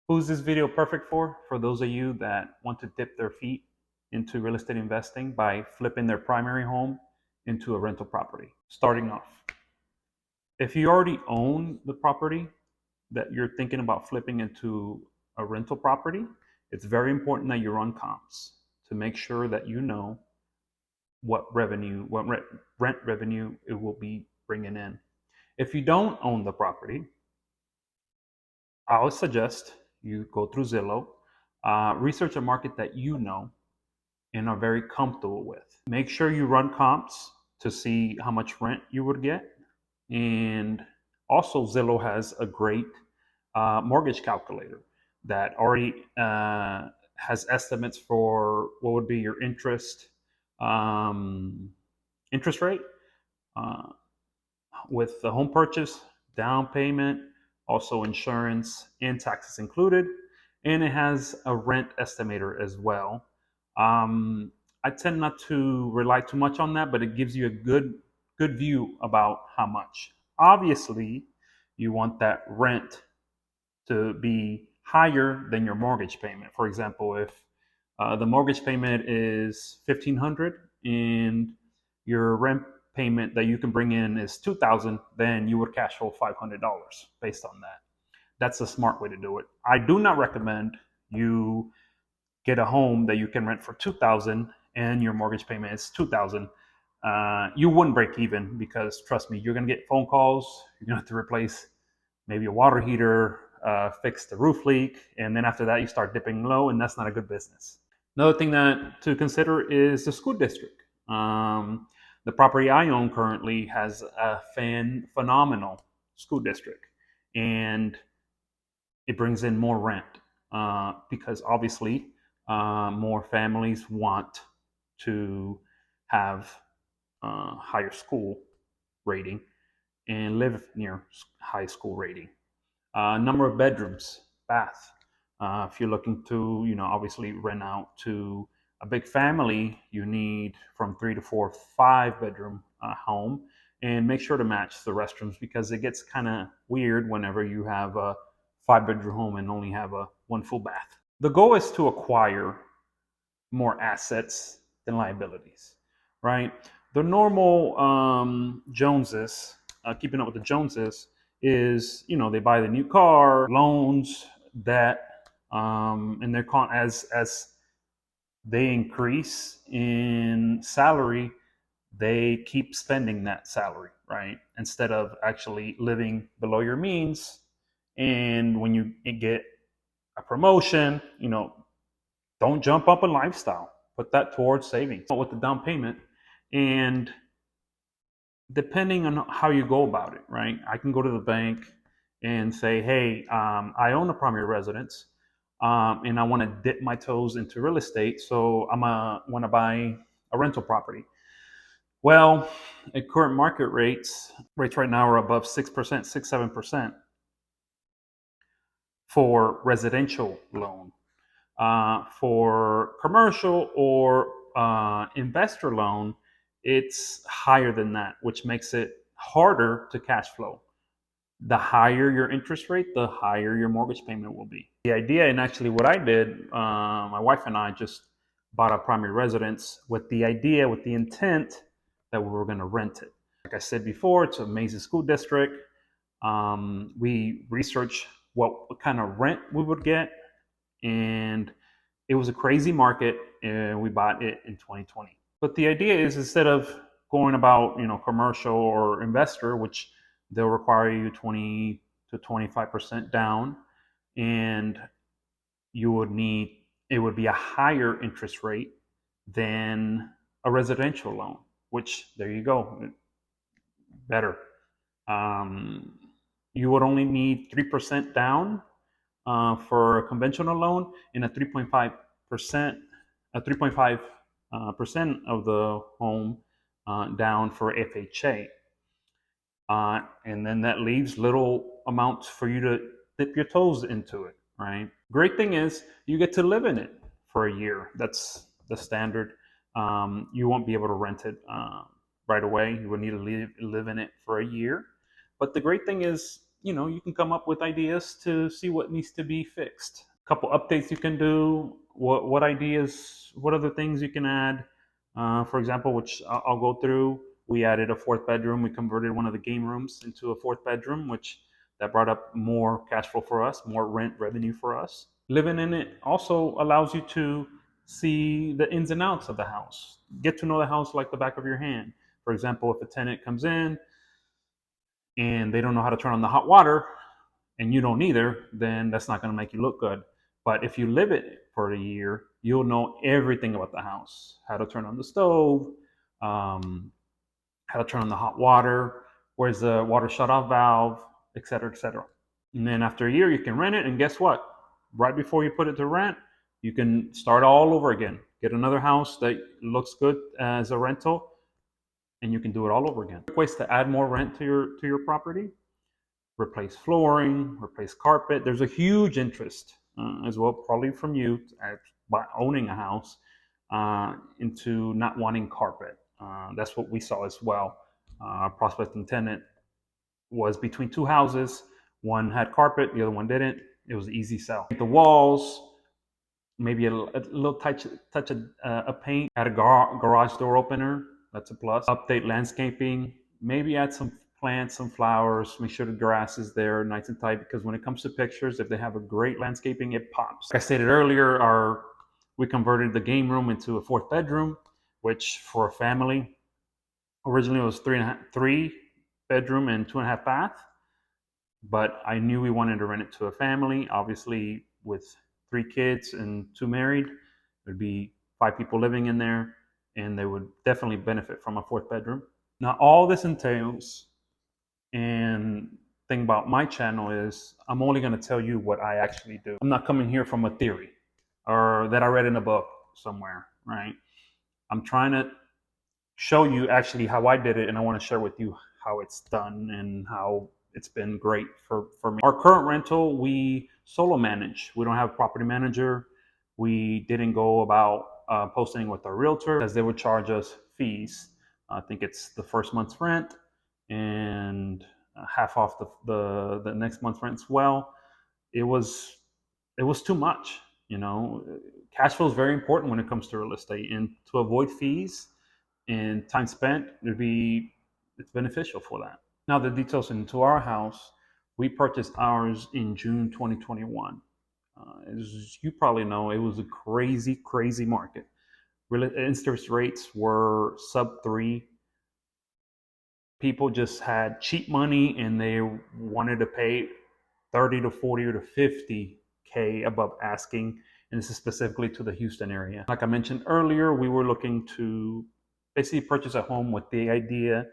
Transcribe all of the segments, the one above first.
Who's this video perfect for? For those of you that want to dip their feet into real estate investing by flipping their primary home into a rental property. Starting off, if you already own the property that you're thinking about flipping into a rental property, it's very important that you run comps to make sure that you know what rent revenue it will be bringing in. If you don't own the property, I would suggest you go through Zillow, research a market that you know and are very comfortable with. Make sure you run comps to see how much rent you would get. And also, Zillow has a great mortgage calculator that already has estimates for what would be your interest rate uh, with the home purchase, down payment, also insurance and taxes included. And it has a rent estimator as well. Um, I tend not to rely too much on that, but it gives you a good view about how much. Obviously, you want that rent to be higher than your mortgage payment. For example, if the mortgage payment is 1,500 and your rent payment that you can bring in is 2,000, then you would cash flow $500 based on that. That's a smart way to do it. I do not recommend you get a home that you can rent for 2,000 and your mortgage payment is 2,000. You wouldn't break even because trust me, you're gonna get phone calls. You're gonna have to replace maybe a water heater, fix the roof leak, and then after that you start dipping low, and that's not a good business. Another thing that to consider is the school district. The property I own currently has a phenomenal school district, and it brings in more rent because obviously more families want to have higher school rating and live near high school rating. Number of bedrooms, bath. If you're looking to, obviously rent out to a big family, you need from 3 to 4, 5 bedroom home, and make sure to match the restrooms because it gets kind of weird whenever you have a 5 bedroom home and only have a one full bath. The goal is to acquire more assets than liabilities, right? The normal Joneses, keeping up with the Joneses, is they buy the new car, loans, debt, and they're as they increase in salary, they keep spending that salary, right? Instead of actually living below your means. And when you get a promotion, don't jump up in lifestyle. Put that towards savings with the down payment. And depending on how you go about it, right? I can go to the bank and say, hey, I own a primary residence and I want to dip my toes into real estate. So want to buy a rental property. Well, at current market rates right now are above 6%, 6, 7% for residential loan. For commercial or investor loan, it's higher than that, which makes it harder to cash flow. The higher your interest rate, the higher your mortgage payment will be. The idea, and actually what I did, my wife and I just bought a primary residence with the idea, with the intent that we were going to rent it. Like I said before, it's an amazing school district. We researched what kind of rent we would get, and it was a crazy market, and we bought it in 2020. But the idea is instead of going about commercial or investor, which they'll require you 20 to 25% down, and it would be a higher interest rate than a residential loan, which there you go, better. Um, you would only need 3% down for a conventional loan, and a 3.5 percent of the home down for FHA. And then that leaves little amounts for you to dip your toes into it, right? Great thing is you get to live in it for a year. That's the standard. You won't be able to rent it right away. You will need to live in it for a year. But the great thing is, you can come up with ideas to see what needs to be fixed. A couple updates you can do. What ideas? What other things you can add? For example, which I'll go through. We added a fourth bedroom. We converted one of the game rooms into a fourth bedroom, which that brought up more cash flow for us, more rent revenue for us. Living in it also allows you to see the ins and outs of the house, get to know the house like the back of your hand. For example, if a tenant comes in and they don't know how to turn on the hot water and you don't either, then that's not going to make you look good. But if you live it for a year, you'll know everything about the house, how to turn on the stove, um, how to turn on the hot water, where's the water shut off valve, et cetera, et cetera. And then after a year, you can rent it. And guess what? Right before you put it to rent, you can start all over again. Get another house that looks good as a rental, and you can do it all over again. Ways to add more rent to your property: replace flooring, replace carpet. There's a huge interest as well, probably from you, by owning a house, into not wanting carpet. That's what we saw as well. Prospecting tenant was between two houses. One had carpet, the other one didn't. It was an easy sell. The walls, maybe a little touch of paint. Add a garage door opener. That's a plus. Update landscaping. Maybe add some plants, some flowers. Make sure the grass is there, nice and tight. Because when it comes to pictures, if they have a great landscaping, it pops. Like I stated earlier, we converted the game room into a fourth bedroom, which for a family originally was three bedroom and 2.5 bath. But I knew we wanted to rent it to a family. Obviously, with 3 kids and 2 married, there'd be 5 people living in there, and they would definitely benefit from a fourth bedroom. Now, all this entails, and thing about my channel is I'm only going to tell you what I actually do. I'm not coming here from a theory or that I read in a book somewhere, right? I'm trying to show you actually how I did it, and I want to share with you how it's done and how it's been great for me. Our current rental, we solo manage. We don't have a property manager. We didn't go about posting with our realtor, as they would charge us fees. I think it's the first month's rent and half off the next month's rent as well. It was too much. Cash flow is very important when it comes to real estate, and to avoid fees and time spent, it's beneficial for that. Now the details into our house. We purchased ours in June 2021. As you probably know, it was a crazy, crazy market. Interest rates were sub 3. People just had cheap money and they wanted to pay 30 to 40 or to 50K above asking. And this is specifically to the Houston area. Like I mentioned earlier, we were looking to basically purchase a home with the idea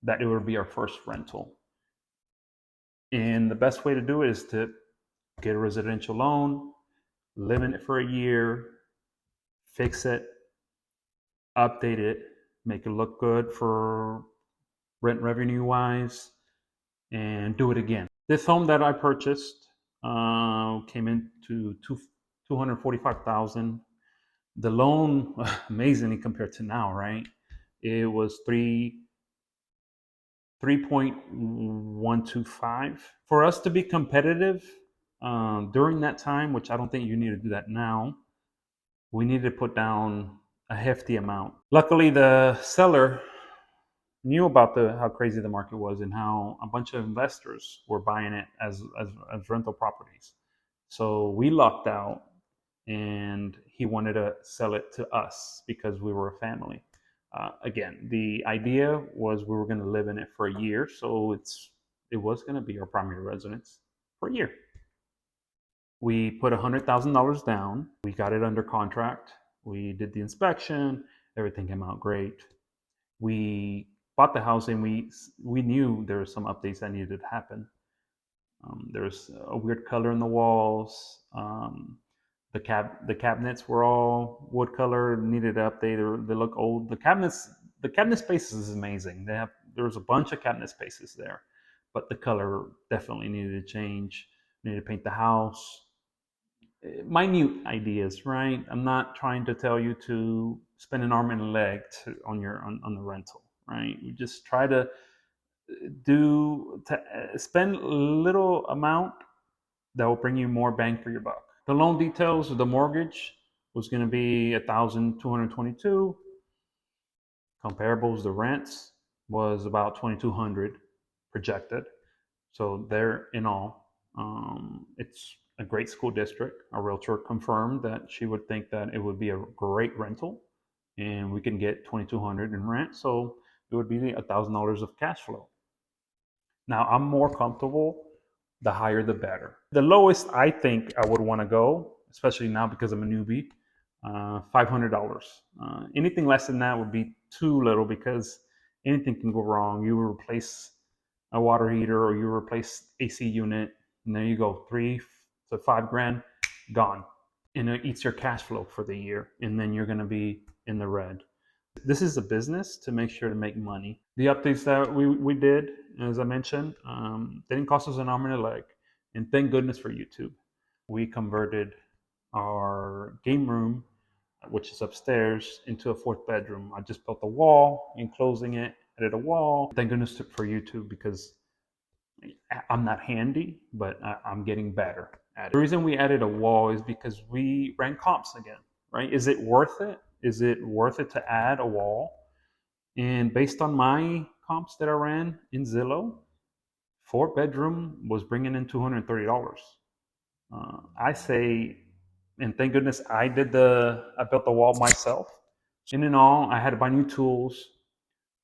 that it would be our first rental. And the best way to do it is to get a residential loan, live in it for a year, fix it, update it, make it look good for rent revenue wise, and do it again. This home that I purchased came into $245,000. The loan, amazingly compared to now, right? It was 3.125. For us to be competitive during that time, which I don't think you need to do that now, we needed to put down a hefty amount. Luckily, the seller knew about how crazy the market was and how a bunch of investors were buying it as rental properties. So we lucked out, and he wanted to sell it to us because we were a family. Again, the idea was we were going to live in it for a year, so it was going to be our primary residence for a year. We put $100,000 down. We got it under contract. We did the inspection. Everything came out great. We bought the house, and we knew there were some updates that needed to happen. There's a weird color in the walls. The cabinets were all wood color, needed to update. They look old. The cabinet spaces is amazing. There's a bunch of cabinet spaces there, but the color definitely needed to change. Needed to paint the house. Minute ideas, right? I'm not trying to tell you to spend an arm and a leg on the rental, right? You just try to spend little amount that will bring you more bang for your buck. The loan details of the mortgage was going to be 1,222. Comparables, the rents was about 2,200 projected. So there in all, it's a great school district. Our realtor confirmed that she would think that it would be a great rental, and we can get 2,200 in rent. So it would be $1,000 of cash flow. Now I'm more comfortable. The higher, the better. The lowest I think I would want to go, especially now because I'm a newbie, $500. Anything less than that would be too little because anything can go wrong. You replace a water heater or you replace AC unit, and there you go, 3 to 5 grand gone, and it eats your cash flow for the year, and then you're going to be in the red. This is a business to make sure to make money. The updates that we did, as I mentioned, didn't cost us an arm and a leg, and thank goodness for YouTube. We converted our game room, which is upstairs, into a fourth bedroom. I just built a wall, enclosing it, added a wall. Thank goodness for YouTube because I'm not handy, but I'm getting better at it. The reason we added a wall is because we ran comps again, right? Is it worth it? Is it worth it to add a wall? And based on my comps that I ran in Zillow, 4 bedroom was bringing in $230. I say, and thank goodness I built the wall myself. In all, I had to buy new tools.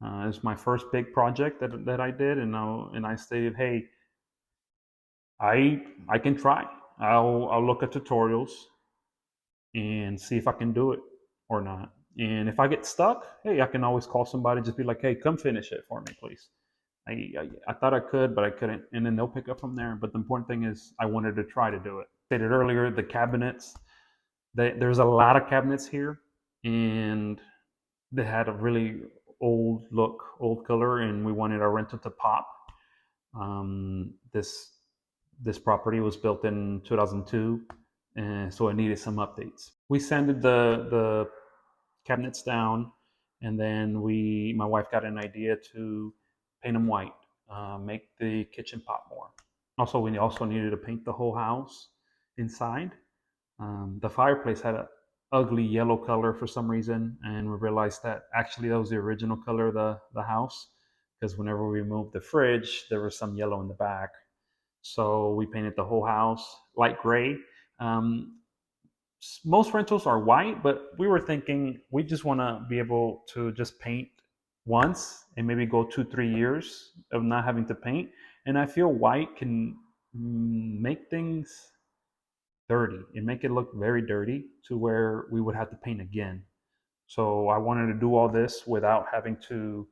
It's my first big project that I did, and I stated, hey, I can try. I'll look at tutorials and see if I can do it or not. And if I get stuck, hey, I can always call somebody, just be like, hey, come finish it for me, please. I thought I could, but I couldn't. And then they'll pick up from there. But the important thing is I wanted to try to do it. Stated earlier, the cabinets, there's a lot of cabinets here, and they had a really old look, old color, and we wanted our rental to pop. This property was built in 2002, and so it needed some updates. We sanded the cabinets down, and then my wife got an idea to paint them white, make the kitchen pop more. Also, we also needed to paint the whole house inside. The fireplace had an ugly yellow color for some reason, and we realized that actually that was the original color of the house, because whenever we moved the fridge, there was some yellow in the back. So we painted the whole house light gray. Most rentals are white, but we were thinking we just want to be able to just paint once and maybe go 2-3 years of not having to paint. And I feel white can make things dirty and make it look very dirty to where we would have to paint again. So I wanted to do all this without having to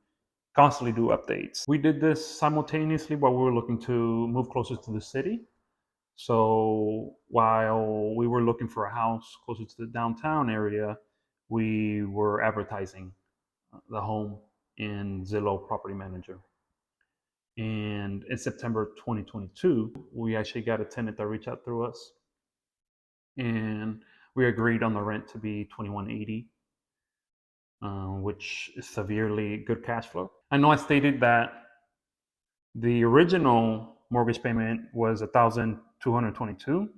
constantly do updates. We did this simultaneously while we were looking to move closer to the city. So while we were looking for a house closer to the downtown area, we were advertising the home in Zillow Property Manager. And in September 2022, we actually got a tenant that reached out through us, and we agreed on the rent to be $2,180, which is severely good cash flow. I know I stated that the original mortgage payment was $1,222,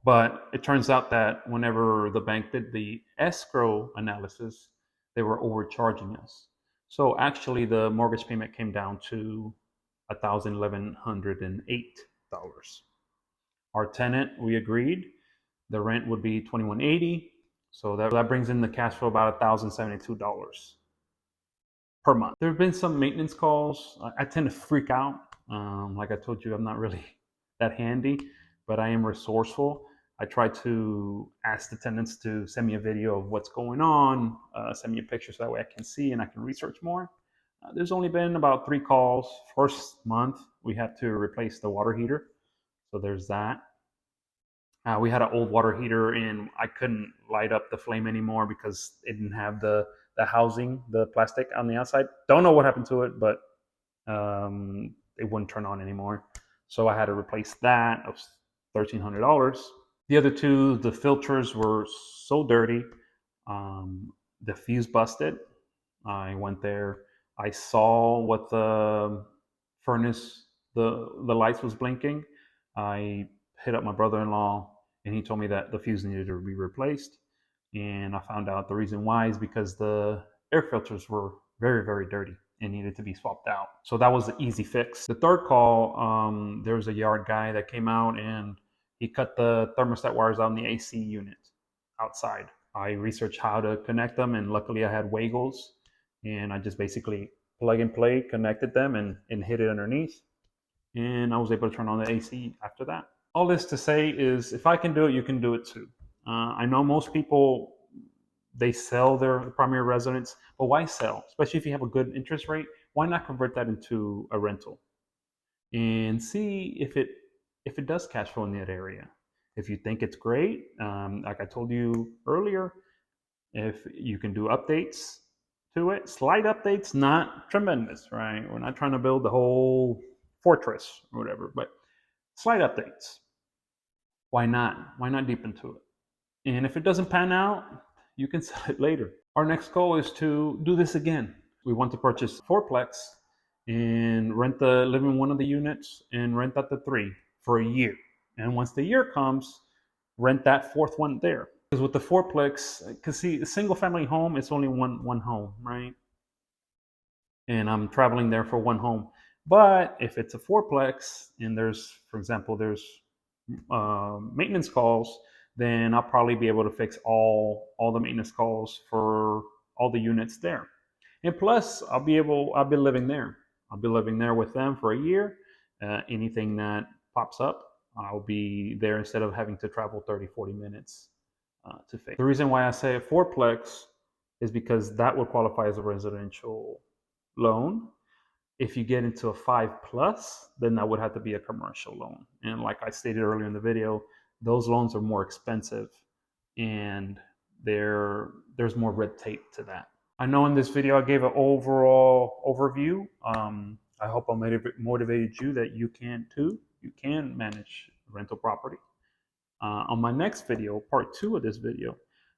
but it turns out that whenever the bank did the escrow analysis, they were overcharging us. So actually, the mortgage payment came down to $1,108. Our tenant, we agreed, the rent would be $2,180, so that brings in the cash flow about $1,072 per month. There have been some maintenance calls. I tend to freak out. Like I told you, I'm not really that handy, but I am resourceful. I try to ask the tenants to send me a video of what's going on, send me a picture so that way I can see and I can research more. There's only been about 3 calls. First month, we had to replace the water heater. So there's that. We had an old water heater, and I couldn't light up the flame anymore because it didn't have the housing, the plastic on the outside. Don't know what happened to it, but it wouldn't turn on anymore. So I had to replace that. It was $1,300. The other two, the filters were so dirty. The fuse busted. I went there. I saw what the furnace, the lights was blinking. I hit up my brother-in-law, and he told me that the fuse needed to be replaced. And I found out the reason why is because the air filters were very, very dirty and needed to be swapped out. So that was the easy fix. The third call, there was a yard guy that came out and he cut the thermostat wires out in the AC unit outside. I researched how to connect them, and luckily I had Waggles, and I just basically plug and play, connected them, and hit it underneath. And I was able to turn on the AC after that. All this to say is, if I can do it, you can do it too. I know most people, they sell their primary residence, but why sell? Especially if you have a good interest rate, why not convert that into a rental and see if it does cash flow in that area? If you think it's great, like I told you earlier, if you can do updates to it, slight updates, not tremendous, right? We're not trying to build the whole fortress or whatever, but slight updates. Why not? Why not deep into it? And if it doesn't pan out, you can sell it later. Our next goal is to do this again. We want to purchase fourplex and live in one of the units and rent out the three for a year. And once the year comes, rent that fourth one there. Because with the fourplex, because see, a single family home, it's only one home, right? And I'm traveling there for one home. But if it's a fourplex and there's, for example, there's maintenance calls, then I'll probably be able to fix all the maintenance calls for all the units there. And plus, I'll be living there. I'll be living there with them for a year. Anything that pops up, I'll be there instead of having to travel 30, 40 minutes to fix. The reason why I say a fourplex is because that would qualify as a residential loan. If you get into a 5+, then that would have to be a commercial loan. And like I stated earlier in the video, those loans are more expensive and there's more red tape to that. I know in this video I gave an overall overview. I hope I motivated you that you can too. You can manage rental property. On my next video, part 2 of this video,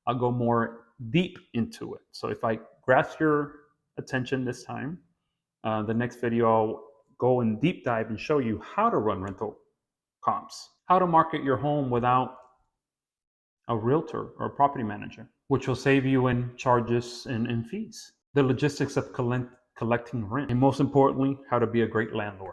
I'll go more deep into it. So if I grasp your attention this time, the next video I'll go in deep dive and show you how to run rental comps, how to market your home without a realtor or a property manager, which will save you in charges and fees, the logistics of collecting rent, and most importantly, how to be a great landlord.